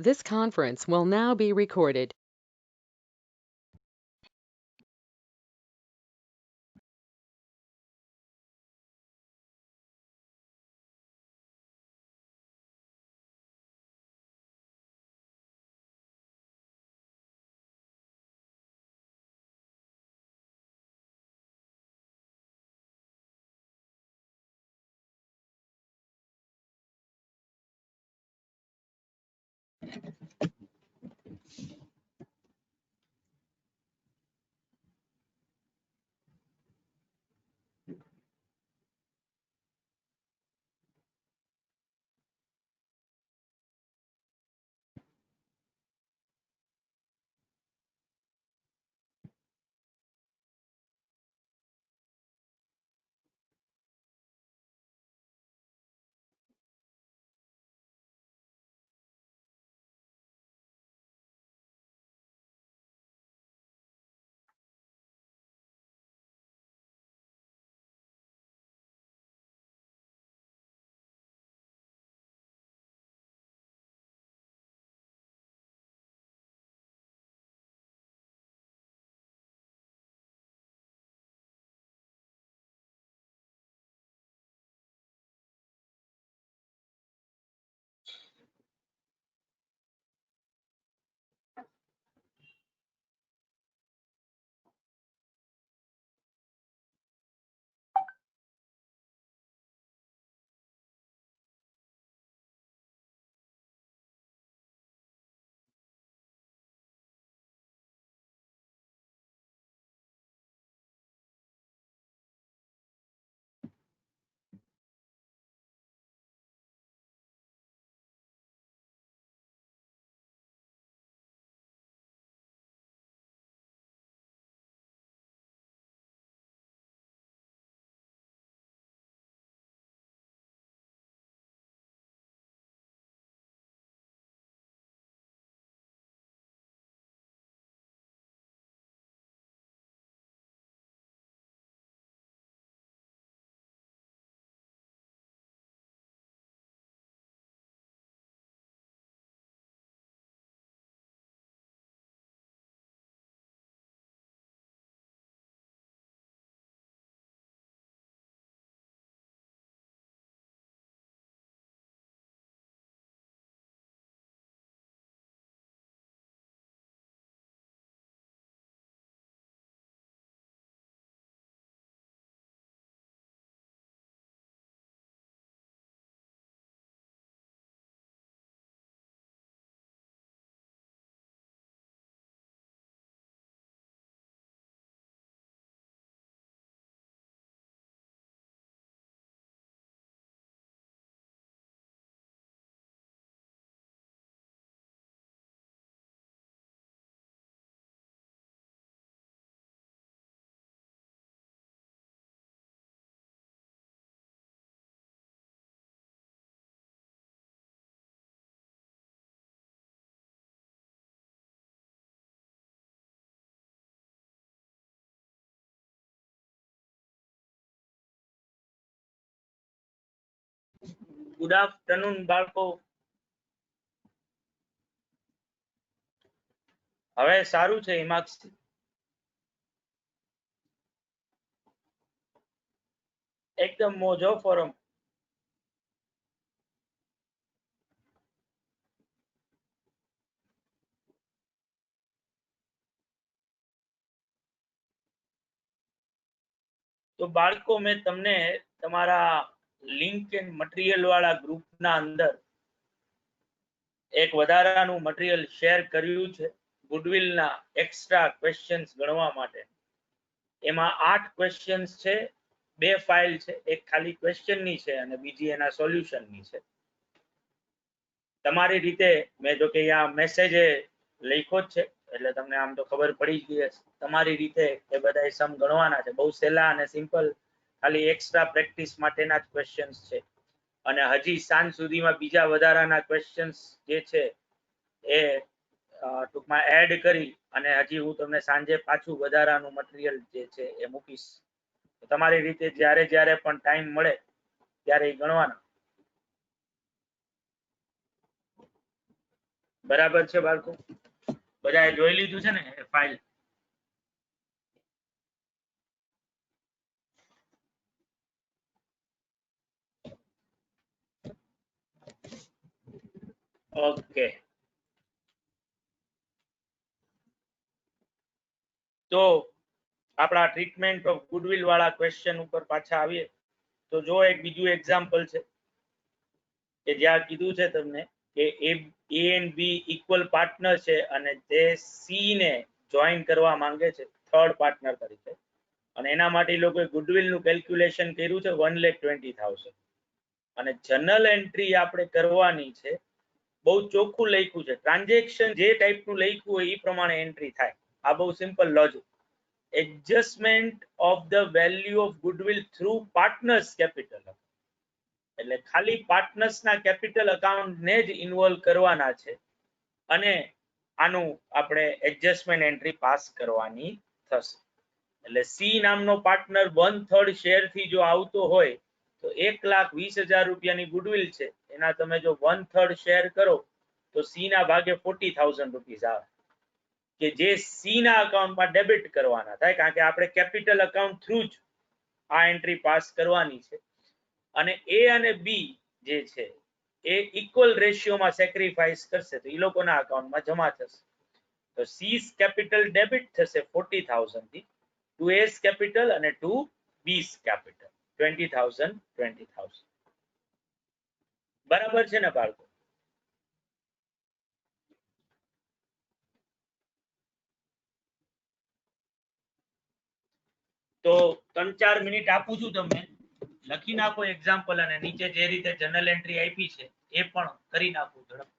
This conference will now be recorded. Good afternoon બાળકો. હવે સારું છે હિમાક્ષ? એકદમ મોજો ફોરમ. તો બાળકો મેં તમને તમારા લિંક એન્ડ મટીરિયલ વાળા ગ્રુપના અંદર એક વધારાનું મટીરિયલ શેર કર્યું છે ગુડવિલના એક્સ્ટ્રા ક્વેશ્ચન્સ ગણવા માટે. એમાં 8 ક્વેશ્ચન્સ છે, 2 ફાઇલ છે, એક ખાલી ક્વેશ્ચનની છે અને બીજી એના સોલ્યુશનની છે. તમારી રીતે મેં જો કે અહીંયા મેસેજ લખ્યો જ છે એટલે તમને આમ તો ખબર પડી જ ગઈ હશે. તમારી રીતે એ બધા સમ ગણવાના છે. બહુ સહેલા અને સિમ્પલ, ખાલી એક્સ્ટ્રા પ્રેક્ટિસ માટેના જ ક્વેશ્ચન્સ છે. અને હજી સાંજ સુધીમાં બીજા વધારાના ક્વેશ્ચન્સ જે છે એ ટૂંકમાં એડ કરી અને હજી હું તમને સાંજે પાછું વધારાનું મટીરિયલ જે છે એ મૂકીશ. તમારી રીતે જ્યારે જ્યારે પણ ટાઈમ મળે ત્યારે ગણવાના. બરાબર છે બાળકો? બધાએ જોઈ લીધું છે ને ફાઇલ? ઓકે, તો આપણા ટ્રીટમેન્ટ ઓફ ગુડવિલ વાળા ક્વેશ્ચન ઉપર પાછા આવીએ તો જો એક બીજું એક્ઝામ્પલ છે કે જ્યાં કીધું છે તમને કે એ એન્ડ બી ઇક્વલ પાર્ટનર છે અને તે સી ને જોઈન કરવા માંગે છે થર્ડ પાર્ટનર તરીકે, અને એના માટે લોકોએ ગુડવિલ નું કેલ્ક્યુલેશન કર્યું છે 1,20,000 અને જનરલ એન્ટ્રી આપણે કરવાની છે. બહુ ચોખ્ખું લખ્યું છે, ટ્રાન્ઝેક્શન જે ટાઈપનું લખ્યું હોય એ પ્રમાણે એન્ટ્રી થાય. આ બહુ simple logic. Adjustment of the value of goodwill through partners capital, એટલે ખાલી પાર્ટનર્સના કેપિટલ અકાઉન્ટને જ ઇન્વોલ્વ કરવાના છે અને આનું આપણે એડજસ્ટમેન્ટ એન્ટ્રી પાસ કરવાની થશે. એટલે સી નામનો પાર્ટનર 1/3 શેર થી જો આવતો હોય તો 1,20,000 રૂપિયાની ગુડવિલ છે, એના તમે જો 1/3 શેર કરો તો સી ના ભાગે 40,000 રૂપીસ આવે કે જે સી ના અકાઉન્ટમાં ડેબિટ કરવાના થાય, કારણ કે આપણે કેપિટલ અકાઉન્ટ થ્રુ જ આ એન્ટ્રી પાસ કરવાની છે. અને એ અને બી જે છે એ ઇક્વલ રેશિયોમાં સેક્રિફાઈસ કરશે તો એ લોકોના અકાઉન્ટમાં જમા થશે. તો સીસ કેપિટલ ડેબિટ થશે 40,000 થી, ટુ એસ કેપિટલ અને ટુ બીસ કેપિટલ 20,000 20,000. બરાબર છે ને બાળકો? તો 3-4 મિનિટ આપું છું તમને, લખી નાખો એક્ઝામ્પલ અને નીચે જે રીતે જનરલ એન્ટ્રી આપી છે એ પણ કરી નાખો ઝડપ.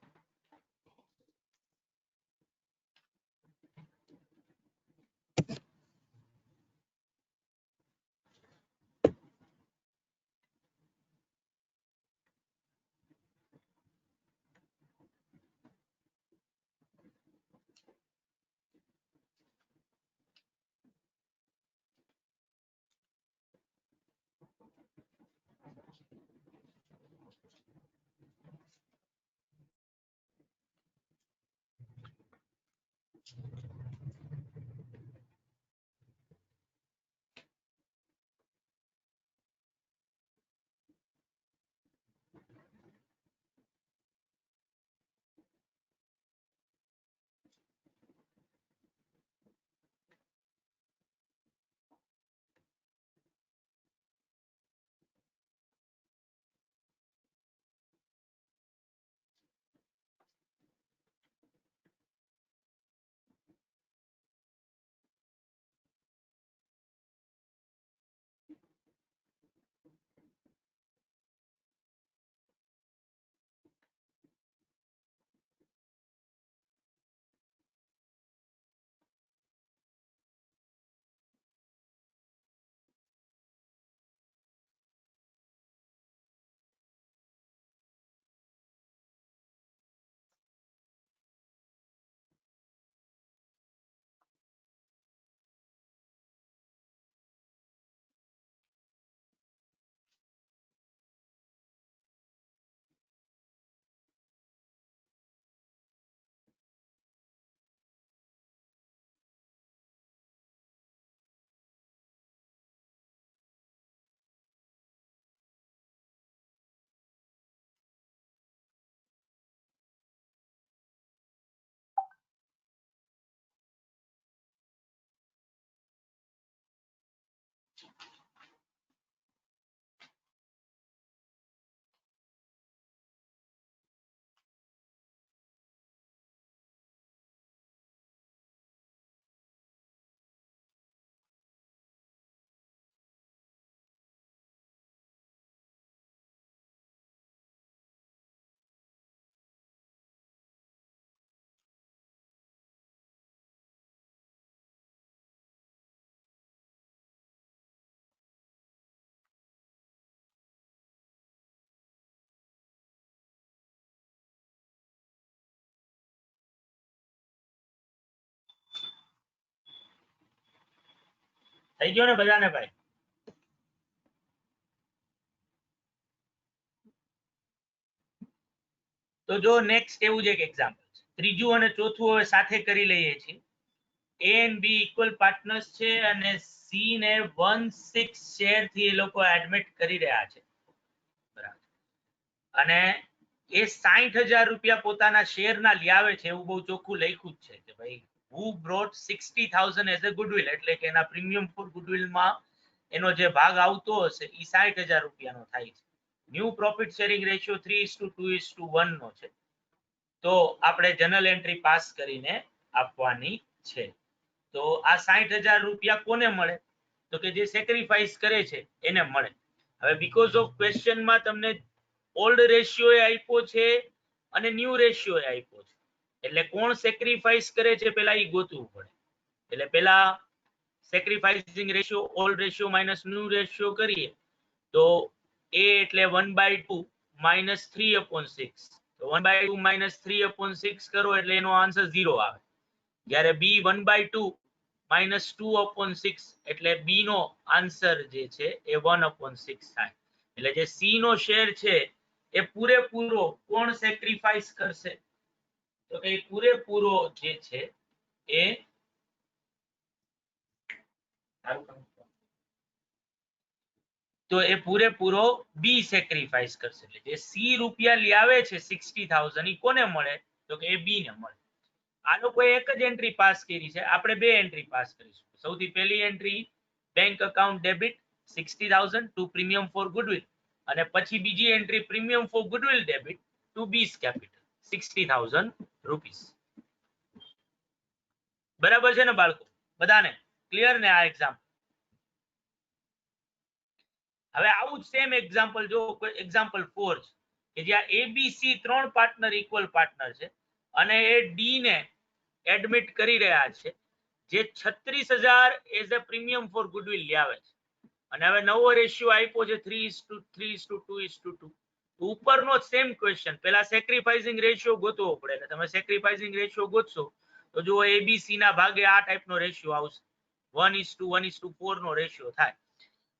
થઈ ગયો ને બધાને ભાઈ? તો જો નેક્સ્ટ એવું જ એક એક્ઝામ્પલ છે ત્રીજું અને ચોથું હવે સાથે કરી લઈએ છીએ. A and B equal partners છે અને C ને 1/6 શેર થી એ લોકો એડમિટ કરી રહ્યા છે, બરાબર. અને એ 60,000 રૂપિયા પોતાના શેરના લાવે છે એવું બહુ ચોખ્ખું લખ્યું જ છે કે ભાઈ who brought 60,000 as a goodwill, એટલે કે એના પ્રીમિયમ ફોર ગુડવિલ માં એનો જે ભાગ આવતો હશે એ 60,000 રૂપિયાનો થાય છે. ન્યૂ પ્રોફિટ શેરિંગ રેશિયો 3:2:1 નો છે. તો આપણે જનરલ એન્ટ્રી પાસ કરીને આપવાની છે. તો આ 60,000 રૂપિયા કોને મળે? તો કે જે સેક્રિફાઈસ કરે છે એને મળે. હવે બીકોઝ ઓફ ક્વેશ્ચનમાં તમને ઓલ્ડ રેશિયો એ આપ્યો છે અને ન્યૂ રેશિયો એ આપ્યો છે, એટલે કોણ સેક્રિફાઈસ કરે છે પેલા એ ગોતવું પડે. એટલે પેલા sacrificing ratio old ratio minus new ratio કરીએ તો a એટલે 1/2 માઇનસ 3/6. તો 1/2 માઇનસ 3/6 કરો એટલે એનો આન્સર 0 આવે. જ્યારે b 1/2 માઇનસ 2/6 એટલે b નો આન્સર જે છે એ 1/6 થાય. એટલે જે c નો શેર છે એ પૂરેપૂરો કોણ સેક્રિફાઈસ કરશે? તો એ પૂરેપૂરો જે છે એ તો એ પૂરેપૂરો બી સેક્રિફાઈસ કરશે. એટલે જે સી રૂપિયા લાવે છે 60,000 એ કોને મળે? તો કે એ બી ને મળે. આ લોકોએ એક જ એન્ટ્રી પાસ કરી છે, આપણે બે એન્ટ્રી પાસ કરીશું. સૌથી પહેલી entry bank account debit 60,000 to premium for goodwill, અને પછી બીજી entry premium for goodwill debit to B's capital 60,000 rupees. બરાબર છે ને બાળકો? બધાને ક્લિયર ને આ એક્ઝામ? હવે આવું જ સેમ એક્ઝામ્પલ જો એક્ઝામ્પલ 4 છે કે જ્યાં એબીસી ત્રણ પાર્ટનર ઇક્વલ પાર્ટનર છે અને એ ડી ને એડમિટ કરી રહ્યા છે, જે 36,000 as a premium for goodwill લાવે છે. અને હવે નવો રેશિયો આપ્યો છે 3:3:2:2. ઉપરનો સેમ ક્વેશ્ચન, પેલા સેક્રિફાઈસિંગ રેશિયો ગોતવો પડે. એટલે તમે સેક્રિફાઈસિંગ રેશિયો ગોતશો તો જો એબીસી ના ભાગે આ ટાઈપનો રેશિયો આવશે, 1:1:4 નો રેશિયો થાય.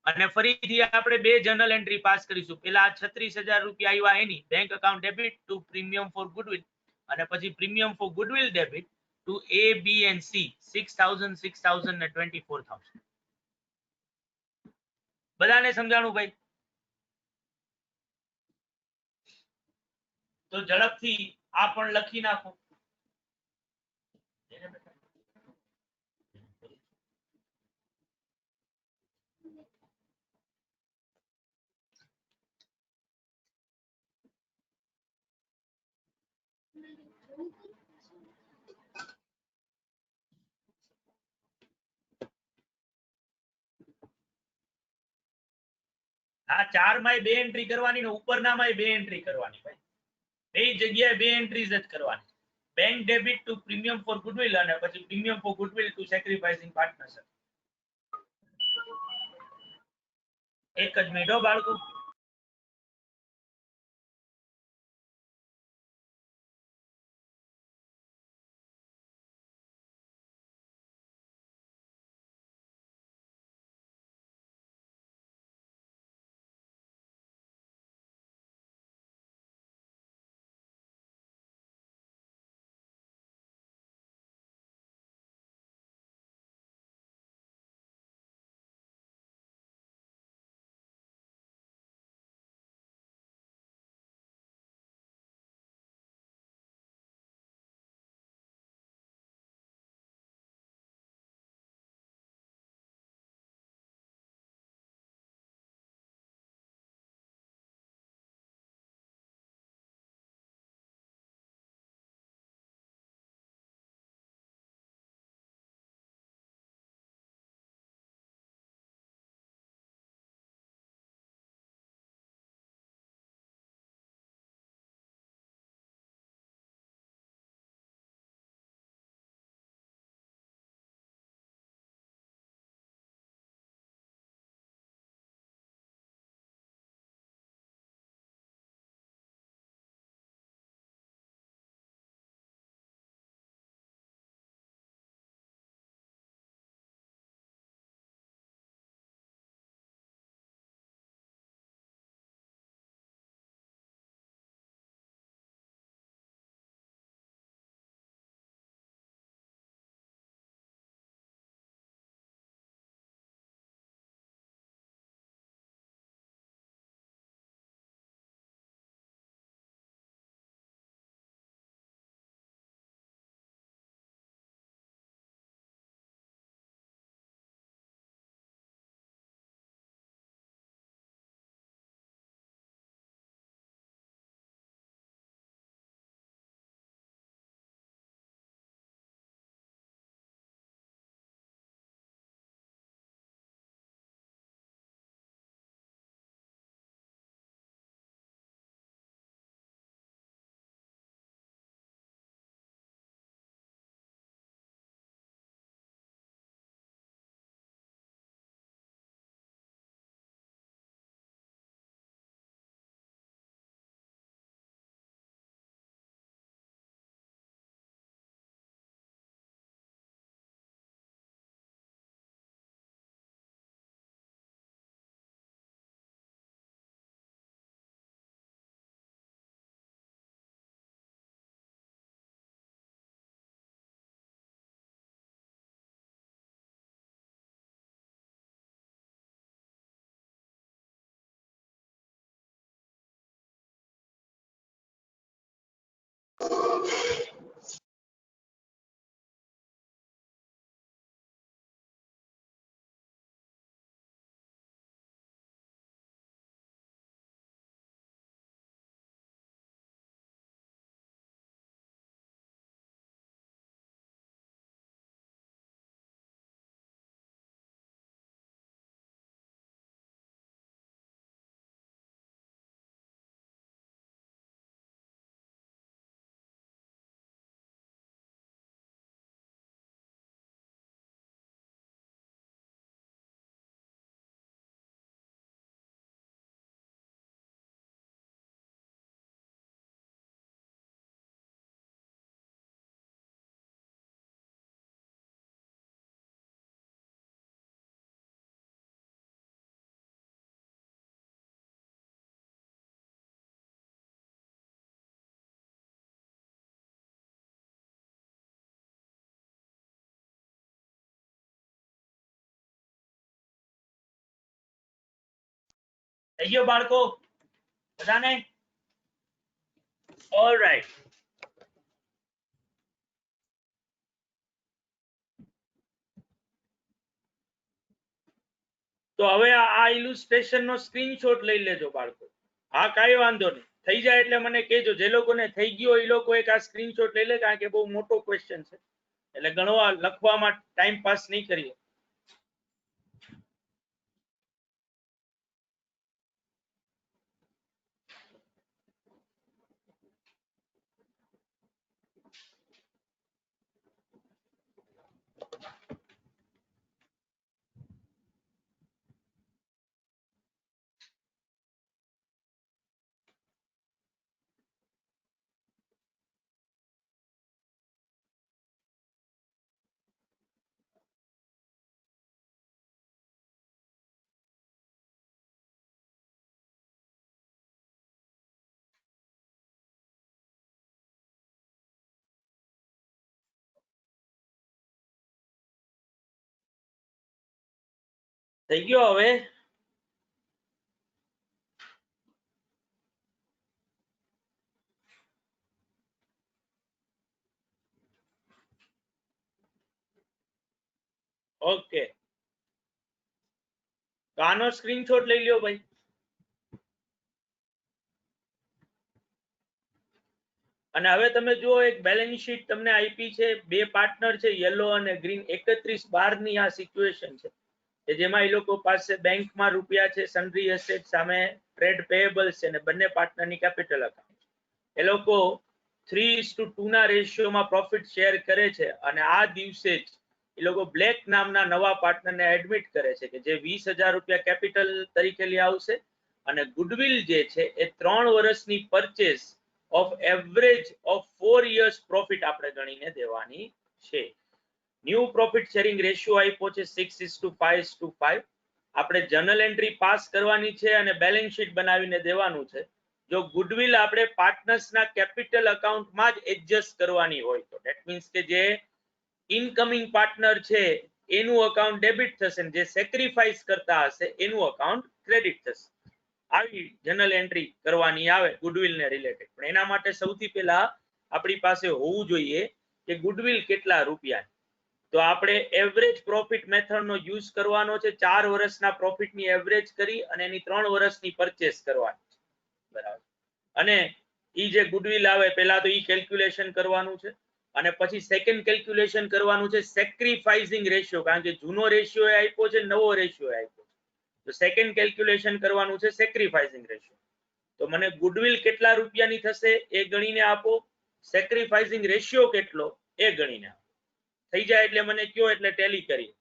અને ફરીથી આપણે બે જર્નલ એન્ટ્રી પાસ કરીશું. પેલા 36,000 રૂપિયા આવ્યા એની bank account debit to premium for goodwill, અને પછી premium for goodwill debit to A B and C 6,000 6,000 ને 24,000. બધાને સમજાણું ભાઈ? તો ઝડપથી આ પણ લખી નાખો. આ 4 માં બે એન્ટ્રી કરવાની ને ઉપરના માં બે એન્ટ્રી કરવાની ભાઈ. બે જગ્યાએ બે એન્ટ્રીઝ જ કરવાની. Bank debit to premium for goodwill અને પછી premium for goodwill to sacrificing partnership. એક જ મિનિટ બાળકો. થઈ ગયો બાળકો બધાને? All right. તો હવે આ ઇલુસ્ટ્રેશન નો સ્ક્રીનશોટ લઈ લેજો બાળકો. હા કાંઈ વાંધો નહીં, થઈ જાય એટલે મને કહેજો. જે લોકોને થઈ ગયો એ લોકો એક આ સ્ક્રીનશોટ લઈ લે, કારણ કે બહુ મોટો ક્વેશ્ચન છે એટલે ગણવા લખવામાં ટાઈમ પાસ નહીં કરીએ. થઈ ગયો હવે? ઓકે, તો આનો સ્ક્રીનશોટ લઈ લ્યો ભાઈ. અને હવે તમે જુઓ, એક બેલેન્સ શીટ તમને આપી છે, બે પાર્ટનર છે યલો અને ગ્રીન. 31/12 ની આ સિચ્યુએશન છે કે જેમાં એ લોકો પાસે બેંકમાં રૂપિયા છે, સન્ડ્રી એસેટ સામે ટ્રેડ પેયેબલ્સ છે, અને બંને પાર્ટનરની કેપિટલ અકાઉન્ટ. એ લોકો 3:2 ના રેશિયોમાં પ્રોફિટ શેર કરે છે. અને આ દિવસે જ એ લોકો બ્લેક નામના નવા પાર્ટનરને એડમિટ કરે છે કે જે 20,000 રૂપિયા કેપિટલ તરીકે લઈ આવશે. અને ગુડવિલ જે છે એ 3 વર્ષની purchase of average of 4 years profit આપણે ગણીને દેવાની છે. ન્યૂ પ્રોફિટ શેરિંગ રેશિયો આપ્યો છે 6:5:5. આપણે જર્નલ એન્ટ્રી પાસ કરવાની છે અને બેલેન્સ શીટ બનાવીને દેવાનું છે. જો ગુડવિલ આપણે પાર્ટનર્સના કેપિટલ અકાઉન્ટમાં જ એડજસ્ટ કરવાની હોય તો ધેટ મીન્સ કે જે ઇનકમિંગ પાર્ટનર છે એનું અકાઉન્ટ ડેબિટ થશે, જે સેક્રિફાઈસ કરતા હશે એનું અકાઉન્ટ ક્રેડિટ થશે. આવી જર્નલ એન્ટ્રી કરવાની આવે ગુડવિલ ને રિલેટેડ. પણ એના માટે સૌથી પહેલા આપણી પાસે હોવું જોઈએ કે ગુડવિલ કેટલા રૂપિયા. તો આપણે એવરેજ પ્રોફિટ મેથડનો યુઝ કરવાનો છે. 4 વર્ષના પ્રોફિટની એવરેજ કરી અને એની 3 વર્ષની પરચેસ કરવાની છે. બરાબર. અને ઈ જે ગુડવિલ આવે પહેલા તો ઈ કેલ્ક્યુલેશન કરવાનું છે. અને પછી સેકન્ડ કેલ્ક્યુલેશન કરવાનું છે સેક્રિફાઈસિંગ રેશિયો, કારણ કે જૂનો રેશિયો આપ્યો છે, નવો રેશિયો આપ્યો છે. તો સેકન્ડ કેલ્ક્યુલેશન કરવાનું છે સેક્રિફાઈસિંગ રેશિયો. તો મને ગુડવિલ કેટલા રૂપિયાની થશે એ ગણીને આપો, સેક્રિફાઈસિંગ રેશિયો કેટલો એ ગણીને આપો. થઈ જાય એટલે મને કયો, એટલે ટેલી કરી.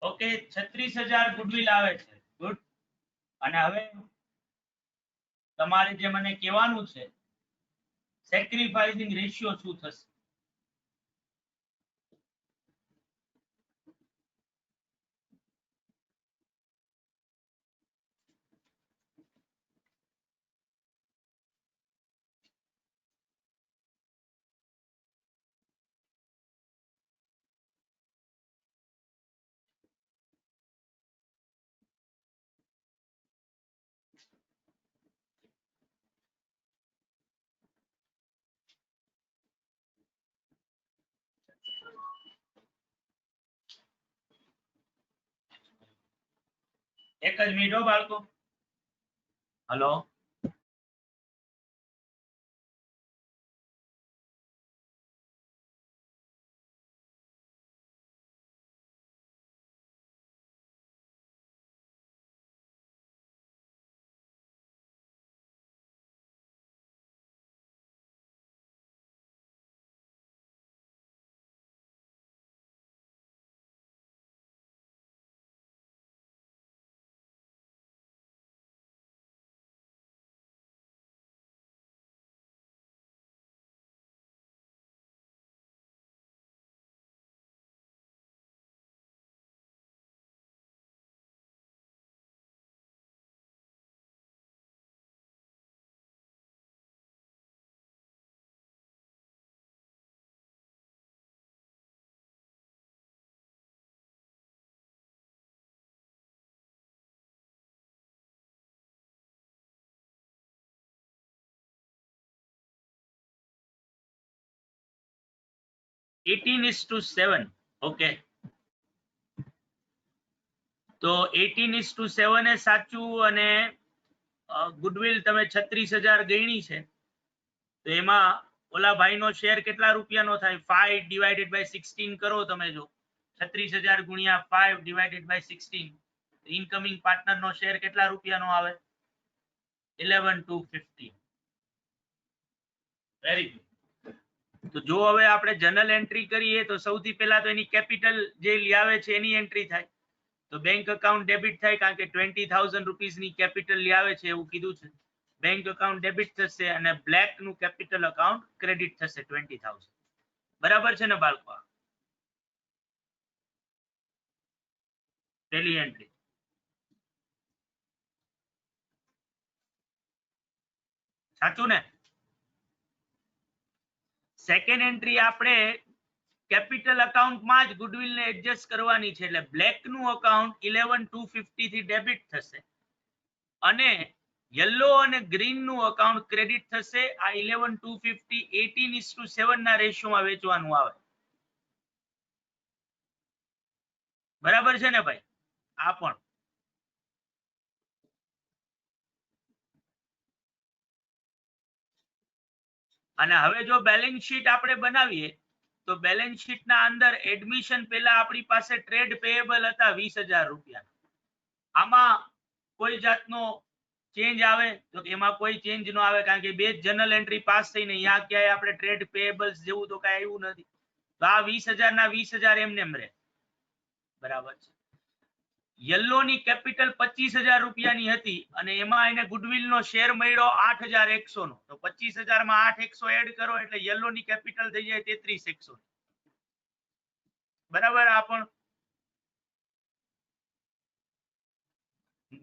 ઓકે, 36,000 ગુડવિલ આવે છે. ગુડ. અને હવે તમારે જે મને કહેવાનું છે સેક્રિફાઈસિંગ રેશિયો શું થશે. એક જ મિનિટ હો બાળકો. Hello. Eighteen is to 7. Okay, તો 18:7 એ સાચું અને ગુડવિલ તમે 36,000 ગણી છે, તો એમાં ઓલા ભાઈનો શેર કેટલા રૂપિયાનો થાય? 5 ડિવાઇડેડ બાય 16 કરો તમે. જો 36,000 ગુણ્યા 5 ડિવાઇડેડ બાય 16, ઇનકમિંગ પાર્ટનર નો શેર કેટલા રૂપિયાનો આવે? 11,250. Very good. તો જો હવે આપણે જનરલ એન્ટ્રી કરીએ તો સૌથી પહેલા તો એની કેપિટલ જે લાવે છે એની એન્ટ્રી થાય. તો બેંક અકાઉન્ટ ડેબિટ થાય, કારણ કે 20,000 રૂપીસ ની કેપિટલ લાવે છે એવું કીધું છે. બેંક અકાઉન્ટ ડેબિટ થશે અને બ્લેક નું કેપિટલ અકાઉન્ટ ક્રેડિટ થશે 20,000. બરાબર છે ને બાળકો? પહેલી એન્ટ્રી. સાચું ને? સેકન્ડ એન્ટ્રી આપણે કેપિટલ અકાઉન્ટમાં જ ગુડવિલ ને એડજસ્ટ કરવાની છે, એટલે બ્લેક નું અકાઉન્ટ 11,250 થી ડેબિટ થશે અને યલો અને ગ્રીન નું અકાઉન્ટ ક્રેડિટ થશે. આ 11,250 18:7 ના રેશિયોમાં વેચવાનું આવે. બરાબર છે ને ભાઈ? આ પણ અને હવે જો બેલેન્સ શીટ આપણે બનાવીએ તો બેલેન્સ શીટ ના અંદર એડમિશન પહેલા આપણી પાસે ટ્રેડ પેયેબલ હતા 20,000 રૂપિયા. આમાં કોઈ જાતનો ચેન્જ આવે? તો એમાં કોઈ ચેન્જ ન આવે, કારણ કે બે જનરલ એન્ટ્રી પાસ થઈને અહીંયા ક્યાંય આપણે ટ્રેડ પેયેબલ્સ જેવું તો કઈ આવ્યું નથી. તો આ 20,000 ના 20,000 એમને એમ રહે. બરાબર છે. યલો ની કેપિટલ 25,000 રૂપિયાની હતી અને એમાં એને ગુડવિલ નો શેર મળ્યો 8,100 નો, તો 25,000 માં 8,100 એડ કરો એટલે યલો ની કેપિટલ થઈ જાય 33,100. બરાબર? આ પણ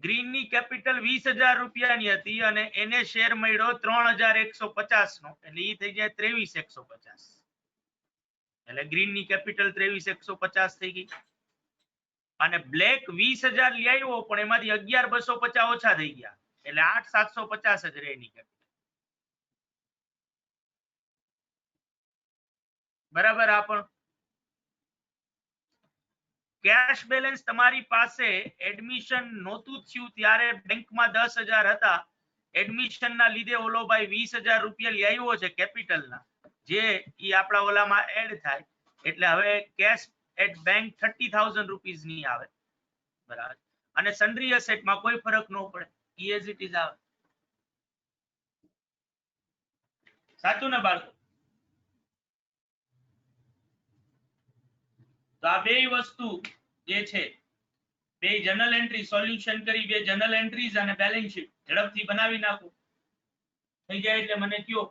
ગ્રીન ની કેપિટલ 20,000 રૂપિયાની હતી અને એને શેર મળ્યો 3,150 નો, એટલે એ થઈ જાય 23,150. એટલે ગ્રીન ની કેપિટલ 23,150 થઈ ગઈ. અને બ્લેક 20,000 લઈ આવ્યો પણ એમાંથી 11,250 ઓછા થઈ ગયા, એટલે 8,750 જ રહે એની કેપિટલ. બરાબર? આ પણ કેશ બેલેન્સ તમારી પાસે એડમિશન નહોતું થયું ત્યારે બેંકમાં 10,000 હતા. એડમિશન ના લીધે ઓલો ભાઈ 20,000 રૂપિયા લઈ આવ્યો છે કેપિટલ ના, જે ઈ આપણા ઓલામાં એડ થાય, એટલે હવે કેશ એટ બેંક 30,000 રૂપીસ ની આવે. બરાબર? અને સન્ડ્રી એસેટમાં કોઈ ફરક ન પડે, ઈ એઝ ઇટ ઇઝ આવે. સાચું ને બાળકો? તો આ બે વસ્તુ જે છે, બે જનરલ એન્ટ્રી સોલ્યુશન કરી, બે જનરલ એન્ટ્રીઝ અને બેલેન્સ શીટ ઝડપથી બનાવી નાખો. થઈ જાય એટલે મને કયો.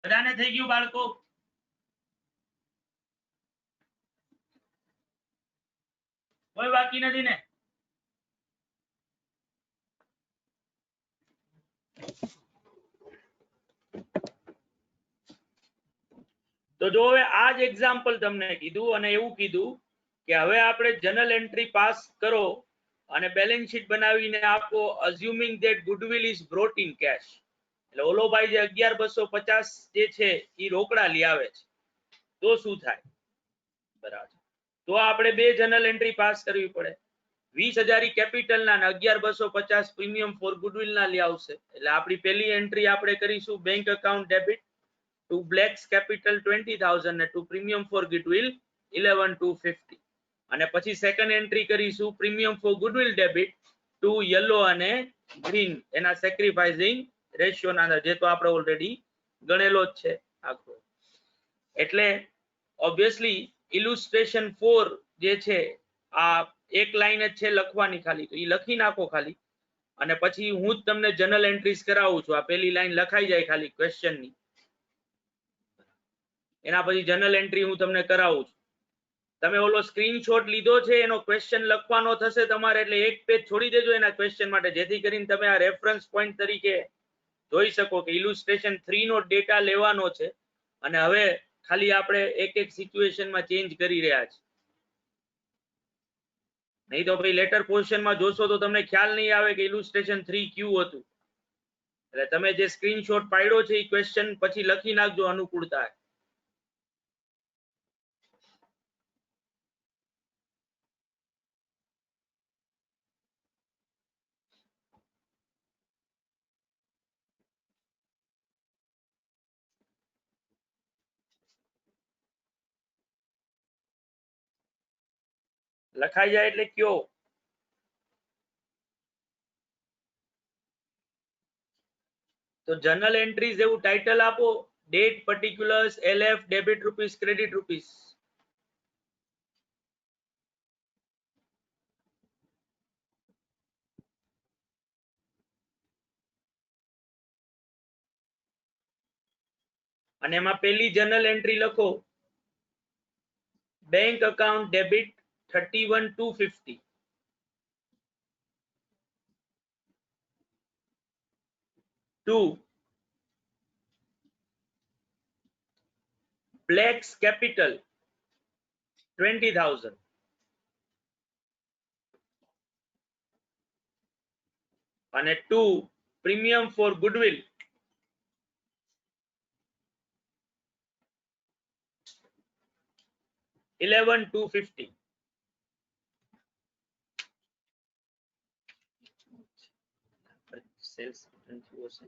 બધાને થઈ ગયું બાળકો? કોઈ બાકી નથી ને? તો જો હવે આ જ એક્ઝામ્પલ તમને કીધું અને એવું કીધું કે હવે આપણે જનરલ એન્ટ્રી પાસ કરો અને બેલેન્સ શીટ બનાવીને આપો assuming that goodwill is brought in cash. એટલે ઓલો ભાઈ જે 11,250 જે છે એ રોકડા લઈ આવે છે તો શું થાય? બરાબર. તો આપણે બે જનરલ એન્ટ્રી પાસ કરવી પડે. 20,000 કેપિટલ ના 11,250 પ્રીમિયમ ફોર ગુડવિલ ના લઈ આવશે. એટલે આપણી પહેલી એન્ટ્રી આપણે કરીશું bank account debit to Black's capital 20,000 and to premium for goodwill 11,250 અને પછી સેકન્ડ એન્ટ્રી કરીશું premium for goodwill debit to yellow અને ગ્રીન એના સેક્રિફાઇસિંગ રેશિયો ના જે તો આપણે ઓલરેડી ગણેલો જ છે આખો. એટલે ઓબ્વિયસલી ઇલુસ્ટ્રેશન 4 જે છે આ એક લાઈન જ છે લખવાની, ખાલી તો એ લખી નાખો ખાલી અને પછી હું જ તમને જનરલ એન્ટ્રીઝ કરાવું છું. આ પહેલી લાઈન લખાઈ જાય ખાલી ક્વેશ્ચનની, એના પછી જનરલ એન્ટ્રી હું તમને કરાવું છું. તમે ઓલો સ્ક્રીનશોટ લીધો છે એનો ક્વેશ્ચન લખવાનો થશે તમારે, એટલે એક પેજ છોડી દેજો એના ક્વેશ્ચન માટે, જેથી કરીને તમે આ રેફરન્સ પોઈન્ટ તરીકે જોઈ શકો કે ઇલુસ્ટ્રેશન 3 નો ડેટા લેવાનો છે અને હવે ખાલી આપણે એક એક સિચ્યુએશનમાં ચેન્જ કરી રહ્યા છે. નહીં તો ભાઈ લેટર પોઝિશનમાં જોશો તો તમને ખ્યાલ નહીં આવે કે ઇલુસ્ટ્રેશન 3 ક્યુ હતું. એટલે તમે જે સ્ક્રીનશોટ પાડ્યો છે એ ક્વેશ્ચન પછી લખી નાખજો અનુકૂળતા. લખાઈ જાય એટલે કયો. તો જનરલ એન્ટ્રીઝ એવું ટાઇટલ આપો, date પર્ટિક્યુલર્સ એલએફ debit rupees credit rupees. અને એમાં પહેલી જનરલ એન્ટ્રી લખો bank account debit 31,250 to Black's capital 20,000 અને to premium for goodwill 11,250. Sales return થયું હશે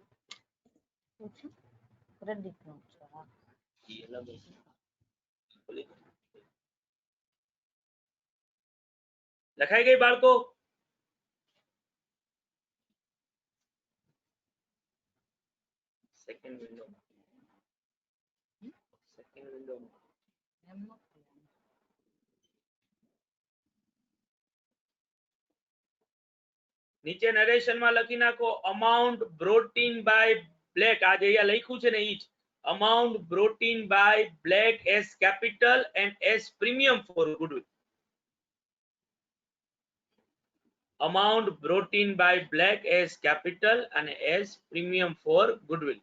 ક્રેડિટ નો છે હા. ઈ અલગ હશે. લખાઈ ગઈ બાળકો? સેકન્ડ વિન્ડો એમ નથી. નીચે નરેશન માં લખી નાખો amount brought in by Black. આ જે અહીંયા લખ્યું છે ને ઈ જ amount brought in by Black as capital and as premium for goodwill. Amount brought in by Black as capital and as premium for goodwill.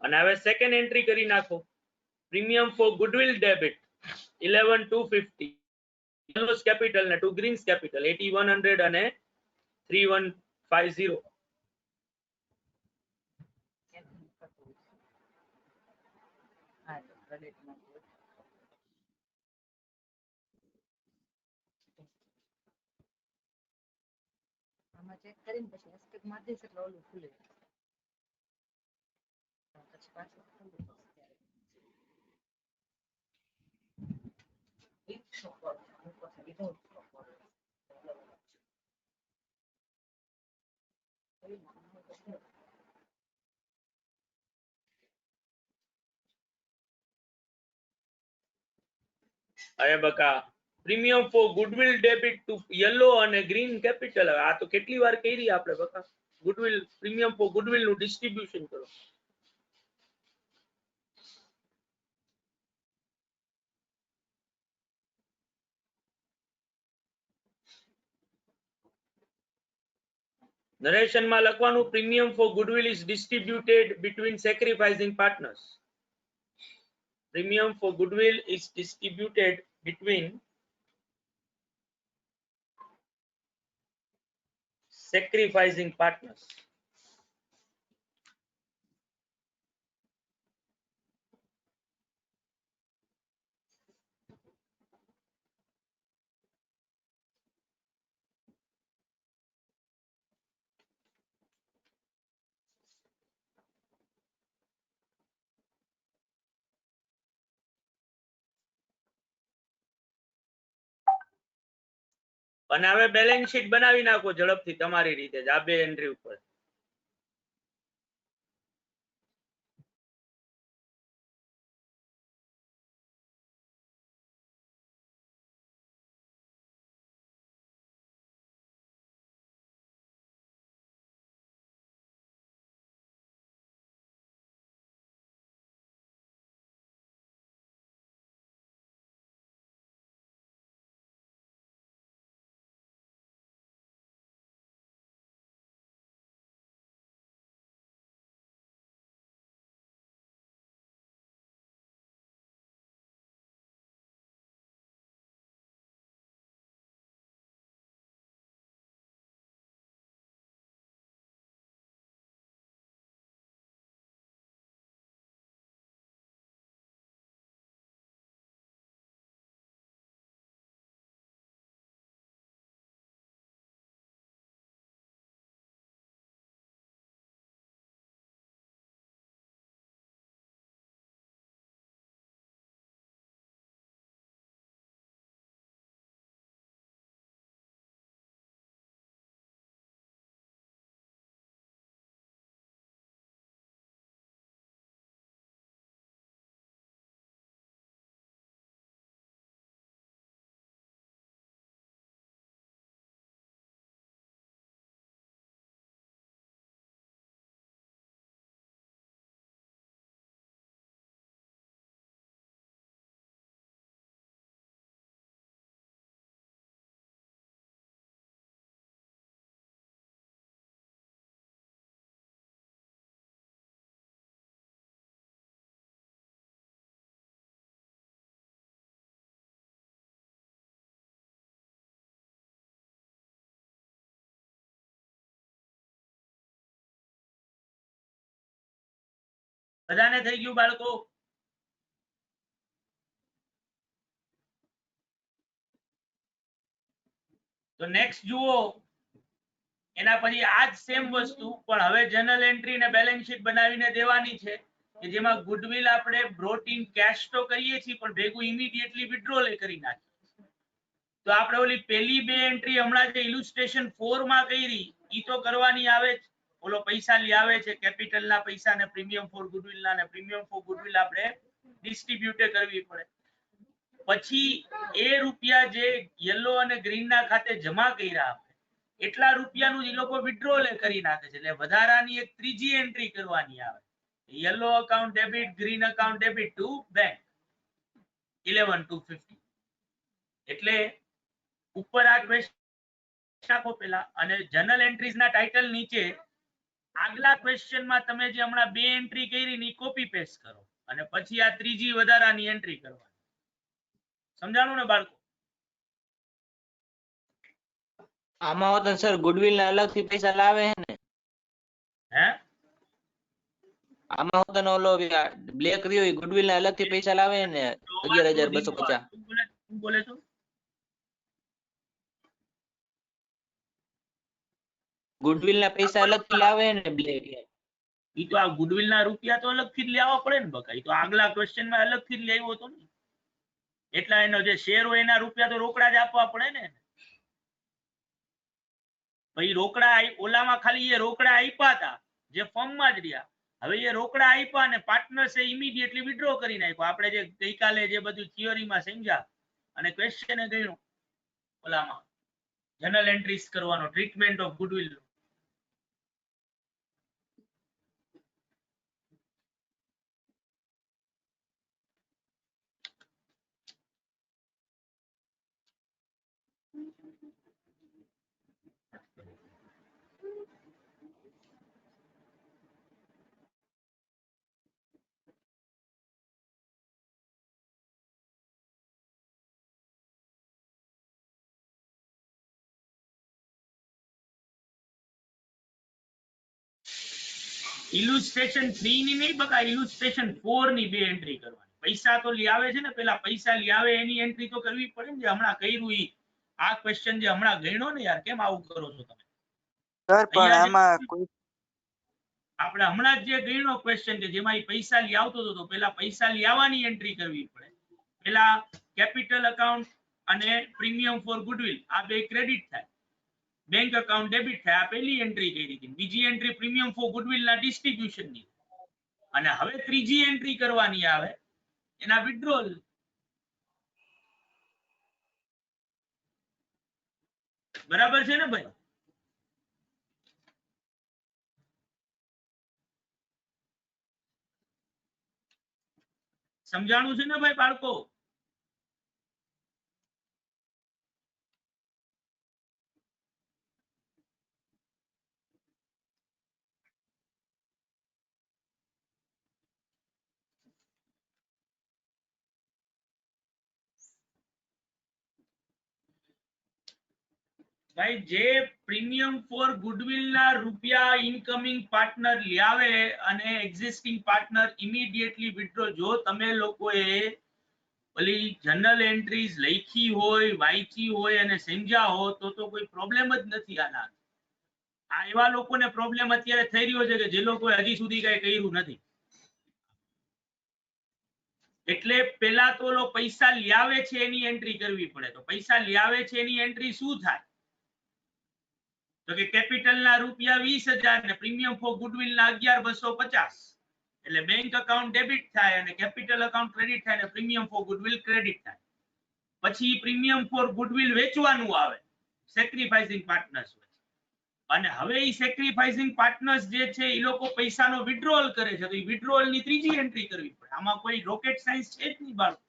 અને હવે સેકન્ડ એન્ટ્રી કરી નાખો premium for goodwill debit 11,250 yellows capital ને to greens capital 8,100 અને 3,150. હા તો credit નો છે. આમાં ચેક કરીને પછી એસ્કેપ મારી દઈશ એટલે ઓલું ખુલે. પછી પાછું ખુલે ત્યારે. It's so good. હું પછી કીધું અરે બકા premium for goodwill debit to yellow અને ગ્રીન કેપિટલ. આ તો કેટલી વાર કરી આપણે બકા. ગુડવિલ પ્રીમિયમ ફોર ગુડવિલ નું ડિસ્ટ્રીબ્યુશન કરો. નરેશન માં લખવાનું premium for goodwill is distributed between sacrificing partners. Premium for goodwill is distributed between sacrificing partners. અને હવે બેલેન્સ શીટ બનાવી નાખો ઝડપથી તમારી રીતે જ આ બે એન્ટ્રી ઉપર. બધાને થઈ ગયું બાળકો? તો નેક્સ્ટ જુઓ એના પછી આ જ સેમ વસ્તુ પણ હવે જર્નલ એન્ટ્રી ને બેલેન્સ શીટ બનાવીને દેવાની છે કે જેમાં ગુડવિલ આપણે બ્રોટ ઇન કેશ તો કરીએ છીએ પણ ભેગું ઇમિડિયેટલી વિથડ્રોલ કરી નાખીએ. તો આપણે ઓલી પહેલી બે એન્ટ્રી હમણાં જે ઇલુસ્ટ્રેશન 4 માં કરી ઈ તો કરવાની આવે જ. ઓલો પૈસા લી આવે છે કેપિટલ ના પૈસા ને પ્રીમિયમ ફોર ગુડવિલ ના ને પ્રીમિયમ ફોર ગુડવિલ આપણે ડિસ્ટ્રીબ્યુટ કરવી પડે. પછી એ રૂપિયા જે યલો અને ગ્રીન ના ખાતે જમા કર્યા એટલા રૂપિયાનું એ લોકો વિથડ્રોલ કરી નાખે છે. એટલે વધારાની એક ત્રીજી એન્ટ્રી કરવાની આવે. Yellow account debit, green account debit to bank 11,250. એટલે ઉપર આ ક્વેશ્ચન નાખો પેલા અને જર્નલ એન્ટ્રીઝ ના ટાઇટલ નીચે આગલા ક્વેશ્ચનમાં તમે જે હમણાં બે એન્ટ્રી કરી ની કોપી પેસ્ટ કરો અને પછી આ ત્રીજી વધારાની એન્ટ્રી કરવાની. સમજાણું ને બાળકો? આમાં હોત સર ગુડવિલ ના અલગથી પૈસા લાવે હે ને? હે આમાં હોત ને ઓલો બ્લેક રહ્યો ગુડવિલ ના અલગથી પૈસા લાવે હે ને 11,250. શું બોલે છો? ગુડવિલ ના પૈસા અલગથી લાવે હે ને બ્લેક? ઈ તો આ ગુડવિલ ના રૂપિયા તો અલગથી જ લેવા પડે ને બકા. ઈ તો આગલા ક્વેશ્ચન માં અલગથી જ લેવો હતો ને. એટલા એનો જે શેર હોય એના રૂપિયા તો રોકડા જ આપવા પડે ને. ભાઈ રોકડા ઓલામાં ખાલી એ રોકડા આપ્યા હતા જે ફોર્મ માં જ રહ્યા. હવે એ રોકડા આપ્યા ને પાર્ટનર્સે ઇમિડિયેટલી વિથડ્રો કરી નાખ્યો. આપણે જે ગઈકાલે જે બધું થિયરીમાં સમજ્યા અને ક્વેશ્ચન ગણ્યો ઓલામાં જનરલ એન્ટ્રીઝ કરવાનો ટ્રીટમેન્ટ ઓફ ગુડવિલ. ઇલ્યુસ્ટ્રેશન 3 ની નહીં બકા, ઇલ્યુસ્ટ્રેશન 4 ની બે એન્ટ્રી કરવાની. પૈસા તો લઈ આવે છે ને, પેલા પૈસા લઈ આવે એની એન્ટ્રી તો કરવી પડે ને, જે હમણાં કર્યું ઈ. આ ક્વેશ્ચન જે હમણાં ગણ્યો ને યાર, કેમ આવું કરો છો તમે? સર પણ અહીંયા આમાં કોઈ આપણે હમણાં જ જે ગણ્યો ક્વેશ્ચન કે જેમાં ઈ પૈસા લઈ આવતો હતો, તો પેલા પૈસા લઈ આવવાની એન્ટ્રી કરવી પડે. પેલા કેપિટલ અકાઉન્ટ અને પ્રીમિયમ ફોર ગુડવિલ આ બે ક્રેડિટ થાય, બેંક અકાઉન્ટ ડેબિટ થાય. આ પહેલી એન્ટ્રી કરી હતી. બીજી એન્ટ્રી પ્રીમિયમ ફોર ગુડવિલ ના ડિસ્ટ્રીબ્યુશન ની. અને હવે ત્રીજી એન્ટ્રી કરવાની આવે એના વિથડ્રોલ. બરાબર છે ને ભાઈ? સમજાણું છે ને ભાઈ બાળકો? ભાઈ જે પ્રીમિયમ ફોર ગુડવિલ ના રૂપિયા ઇનકમિંગ પાર્ટનર લાવે અને એક્ઝિસ્ટિંગ પાર્ટનર ઇમિડિયેટલી વિથડ્રો, જો તમે લોકોએ ઓલી જનરલ એન્ટ્રીઝ લખી હોય, વાંચી હોય અને સમજ્યા હો તો કોઈ પ્રોબ્લેમ જ નથી આના. આ એવા લોકોને પ્રોબ્લેમ અત્યારે થઈ રહ્યો છે કે જે લોકોએ હજી સુધી કઈ કર્યું નથી. એટલે પેલા તો લો પૈસા લાવે છે એની એન્ટ્રી કરવી પડે. તો પૈસા લાવે છે એની એન્ટ્રી શું થાય? તો કે કેપિટલ ના રૂપિયા 20,000 ને પ્રીમિયમ ફોર ગુડવિલ ના 11,250. એટલે બેંક અકાઉન્ટ ડેબિટ થાય અને કેપિટલ અકાઉન્ટ ક્રેડિટ થાય અને પ્રીમિયમ ફોર ગુડવિલ ક્રેડિટ થાય. પછી પ્રીમિયમ ફોર ગુડવિલ વેચવાનું આવે સેક્રિફાઇસિંગ પાર્ટનર્સ. અને હવે ઈ સેક્રિફાઇસિંગ પાર્ટનર્સ જે છે એ લોકો પૈસાનો વિથડ્રોલ કરે છે, તો ઈ વિથડ્રોલ ની ત્રીજી એન્ટ્રી કરવી પડે. આમાં કોઈ રોકેટ સાયન્સ છે જ નહીં બાળકો.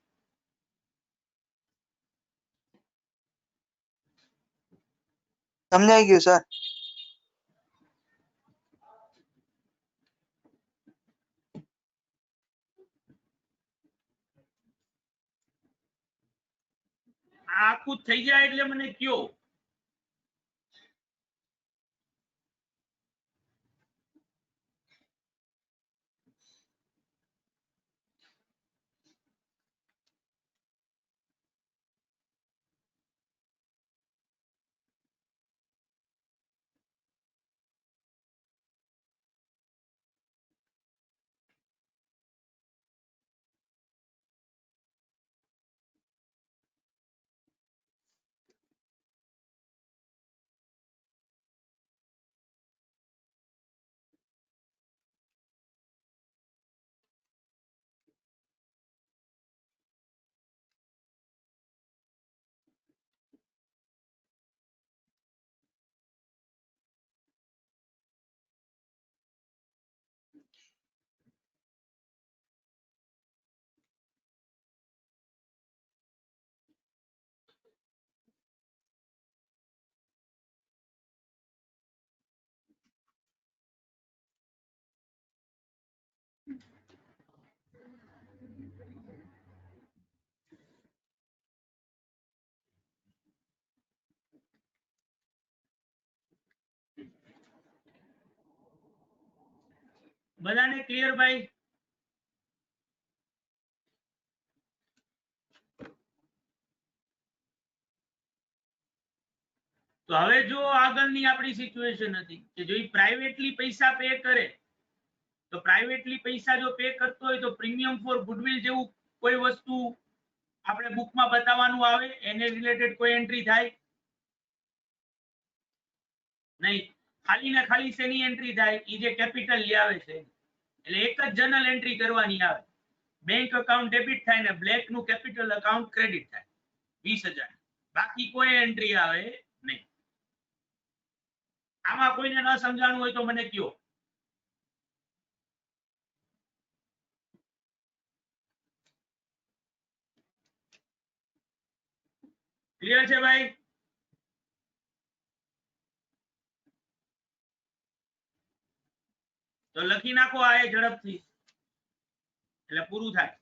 સમજાઈ ગયું સર. આ આખું થઈ જાય એટલે મને કયો. બધાને ક્લિયર ભાઈ? તો હવે જો આગળની આપણી સિચ્યુએશન હતી કે જો પ્રાઇવેટલી પૈસા પે કરે, તો પ્રાઇવેટલી પૈસા જો પે કરતો હોય તો પ્રીમિયમ ફોર ગુડવિલ જેવું કોઈ વસ્તુ આપણે બુકમાં બતાવવાનું આવે, એને રિલેટેડ કોઈ એન્ટ્રી થાય નહીં. ખાલી ને ખાલી શેની એન્ટ્રી થાય? ઈ જે કેપિટલ લઈ આવે છે એટલે એક જ જનરલ એન્ટ્રી કરવાની આવે. બેંક અકાઉન્ટ ડેબિટ થાય ને બ્લેક નું કેપિટલ અકાઉન્ટ ક્રેડિટ થાય. 20,000 બાકી કોઈ એન્ટ્રી આવે નહીં. આમાં કોઈને ન સમજાણું હોય તો મને કયો. ક્લિયર છે ભાઈ? તો લખી નાખો આ એ ઝડપથી એટલે પૂરું થાય.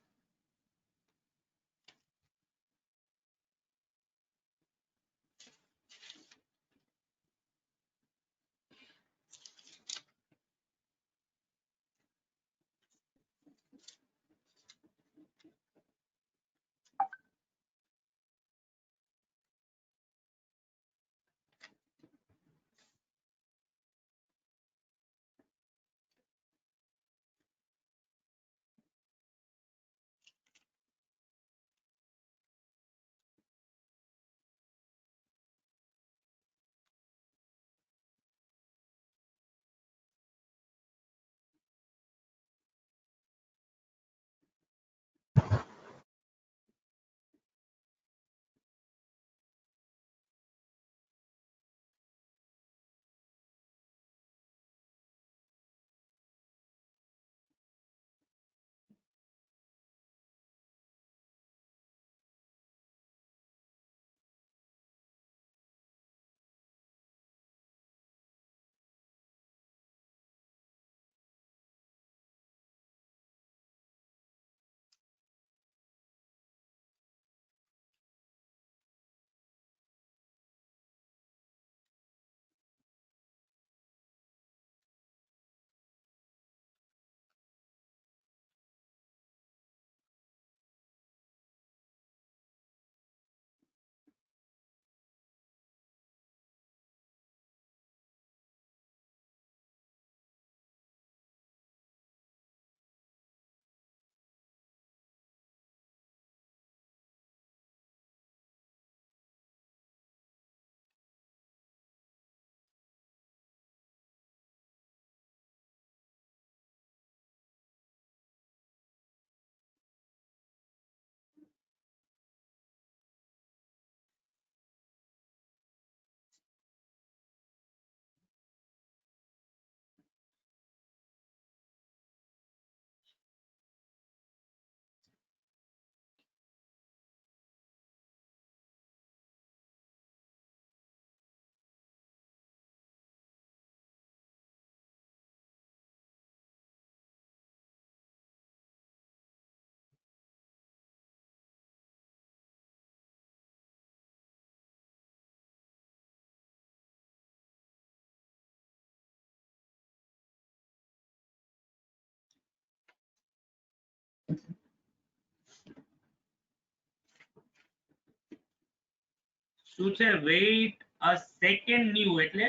શું છે વેઇટ અ સેકન્ડ ન્યુ એટલે